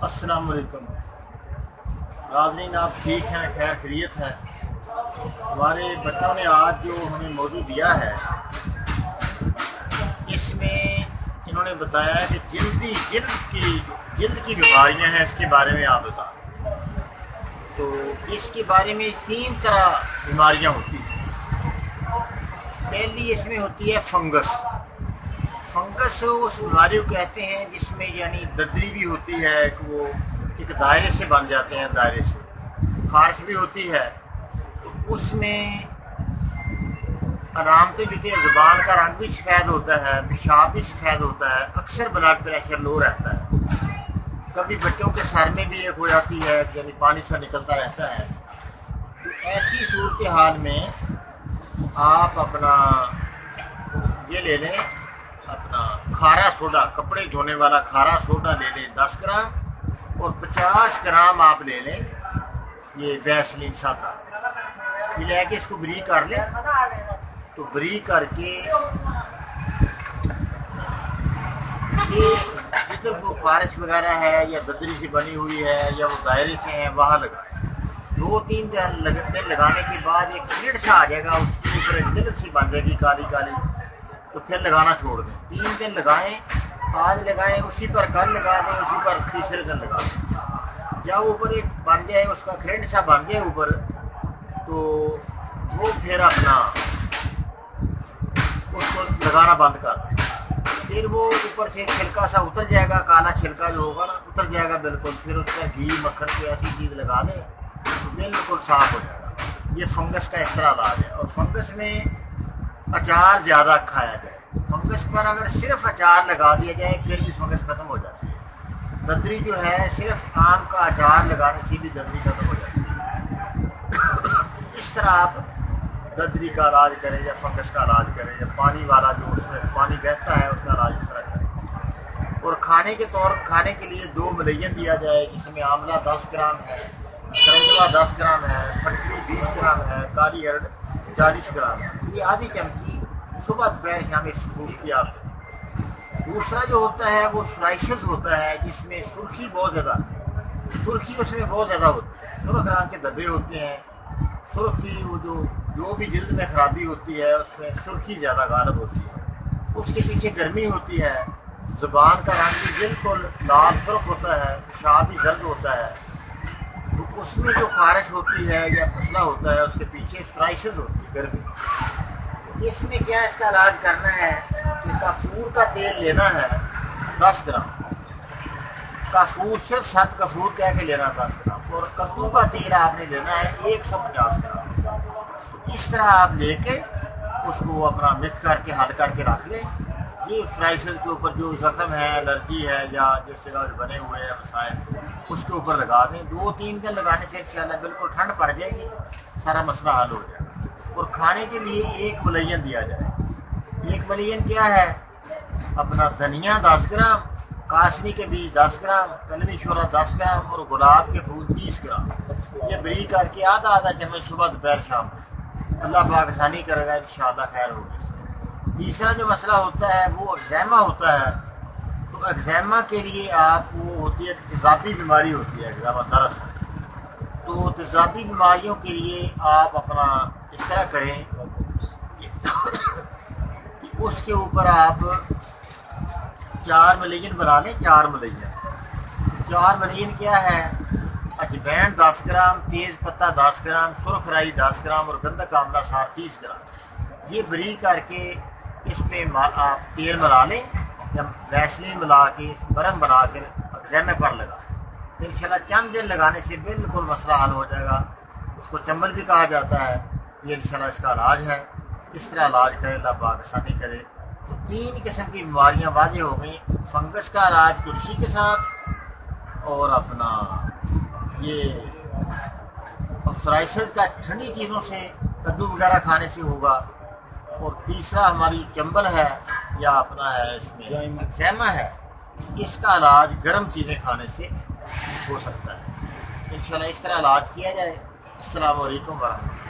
अस्सलाम वालेकुम नाज़रीन, आप ठीक हैं? खैर खैरियत है। हमारे बच्चों ने आज जो हमें मौजू दिया है, इसमें इन्होंने बताया है कि जिल्द की बीमारियां हैं, इसके बारे में आप बताएं। तो इसके बारे में 3 तरह बीमारियां होती हैं। पहली इसमें होती है फंगस। फंगस उस बीमारी को कहते हैं जिसमें यानी ददरी भी होती है कि वो एक दायरे से बन जाते हैं, दायरे से खारिश भी होती है। तो उसमें अलामतें जो थी, ज़ुबान का रंग भी सफ़ेद होता है, पेशाब भी सफ़ेद होता है, अक्सर ब्लड प्रेशर लो रहता है, कभी बच्चों के सर में भी एक हो जाती है यानी पानी सा निकलता रहता है। तो ऐसी सूरत हाल में आप अपना ये ले लें, अपना खारा सोडा, कपड़े धोने वाला खारा सोडा ले लें 10 ग्राम, और 50 ग्राम आप ले लें ये वैसलीन सादा। ये लेके इसको बरीक कर लें। तो बरीक करके ये जिधर वो खारिश वगैरह है या ददरी से बनी हुई है या वो दायरे से है वहाँ लगाएं। 2-3 दिन लगाने के बाद एक कीड़ सा आ जाएगा, उसके ऊपर एक दिल सी बन जाएगी काली काली। तो फिर लगाना छोड़ दें। 3 दिन लगाएं, आज लगाएं, उसी पर कल लगा दें, उसी पर तीसरे दिन लगा दें। जब ऊपर एक बन जाए, उसका खरेंड सा बन जाए ऊपर, तो वो फिर अपना उसको लगाना बंद कर दें। फिर वो ऊपर से छिलका सा उतर जाएगा, काला छिलका जो होगा ना उतर जाएगा बिल्कुल। फिर उस पर घी मक्खन कोई ऐसी चीज़ लगा दें तो बिल्कुल साफ़ हो जाएगा। ये फंगस का इस तरह इलाज है। और फंगस में अचार ज़्यादा खाया जाए। फंगस पर अगर सिर्फ अचार लगा दिया जाए फिर भी फंगस ख़त्म हो जाती है। ददरी जो है सिर्फ आम का अचार लगाने से भी ददरी ख़त्म हो जाती है। इस तरह आप ददरी का इलाज करें या फंगस का इलाज करें, या पानी वाला जो उसमें पानी बहता है उसका इलाज इस तरह करें। और खाने के लिए 2 मलैयन दिया जाए, जिसमें आंवला 10 ग्राम है, सरंजवा 10 ग्राम है, फटकरी 20 ग्राम है, काली हरड़ 40 ग्राम है। ये आधी चमची सुबह दोपहर शाम इस फूड की आप। दूसरा जो होता है वो स्लाइसेस होता है, जिसमें सुर्खी बहुत ज़्यादा, सुर्खी उसमें बहुत ज़्यादा होती है। सुर्ख रंग के धब्बे होते हैं। सुर्खी वो जो भी जिल्द में ख़राबी होती है उसमें सुर्खी ज़्यादा गालिब होती है। उसके पीछे गर्मी होती है, ज़ुबान का रंग भी बिल्कुल लाल सुर्ख होता है, पेशाब भी जल्द होता है। तो उसमें जो खारिश होती है या मसला होता है उसके पीछे स्लाइसेस होती है, गर्मी। इसमें क्या इसका इलाज करना है कि कसूर का तेल लेना है 10 ग्राम। कसूर सिर्फ 7 कसूर कह के लेना 10 ग्राम, और कसूर का तेल आपने लेना है 150 ग्राम। तो इस तरह आप लेके उसको अपना मिक्स करके हल करके रख लें। ये फ्राइसेस के ऊपर जो जख्म है, एलर्जी है या जिस जगह बने हुए हैं मसाइल, उसके ऊपर लगा दें। 2-3 दिन लगाने से इंशाल्लाह बिल्कुल ठंड पड़ जाएगी, सारा मसला हल हो जाएगा। और खाने के लिए 1 मलैयन दिया जाए। 1 मलैयन क्या है? अपना धनिया 10 ग्राम, कासनी के बीज 10 ग्राम, कलमी शोरा 10 ग्राम, और गुलाब के फूल 30 ग्राम। ये बरीक करके आधा चम्मच सुबह दोपहर शाम। अल्लाह पाक आसानी करेगा, इंशाल्लाह खैर होगी। तीसरा जो मसला होता है वो एक्ज़ैमा होता है। तो एक्ज़ैमा के लिए आप वो होती है तेज़ाबी बीमारी होती है, एक्ज़ैमा दरस। तो तेज़ाबी बीमारियों के लिए आप अपना इस तरह करें कि उसके ऊपर आप 4 मलैयन बना लें। 4 मलैयन क्या है? अजवैन 10 ग्राम, तेज़ पत्ता 10 ग्राम, सुर्ख राई 10 ग्राम, और गंधक आंवला 30 ग्राम। ये बरीक करके इस पर आप तेल मिला लें या वैसलीन मिला के बरम बना कर एक्ज़ैमे पर लगा। इंशाल्लाह चंद दिन लगाने से बिल्कुल मसला हल हो जाएगा। उसको चंबल भी कहा जाता है। ये इंशाल्लाह इसका इलाज है। इस तरह इलाज करें, अल्लाह पाक आसानी करे। तो 3 किस्म की बीमारियाँ वाज़ेह हो गई। फंगस का इलाज तुलसी के साथ, और अपना ये फ्राइसेस का ठंडी चीज़ों से, कद्दू वगैरह खाने से होगा। और तीसरा हमारी चंबल है या अपना है इसमें एक्ज़ैमा है, इसका इलाज गर्म चीज़ें खाने से हो सकता है। इंशाल्लाह इस तरह इलाज किया जाए। अस्सलामु अलैकुम वरहमतुल्लाह।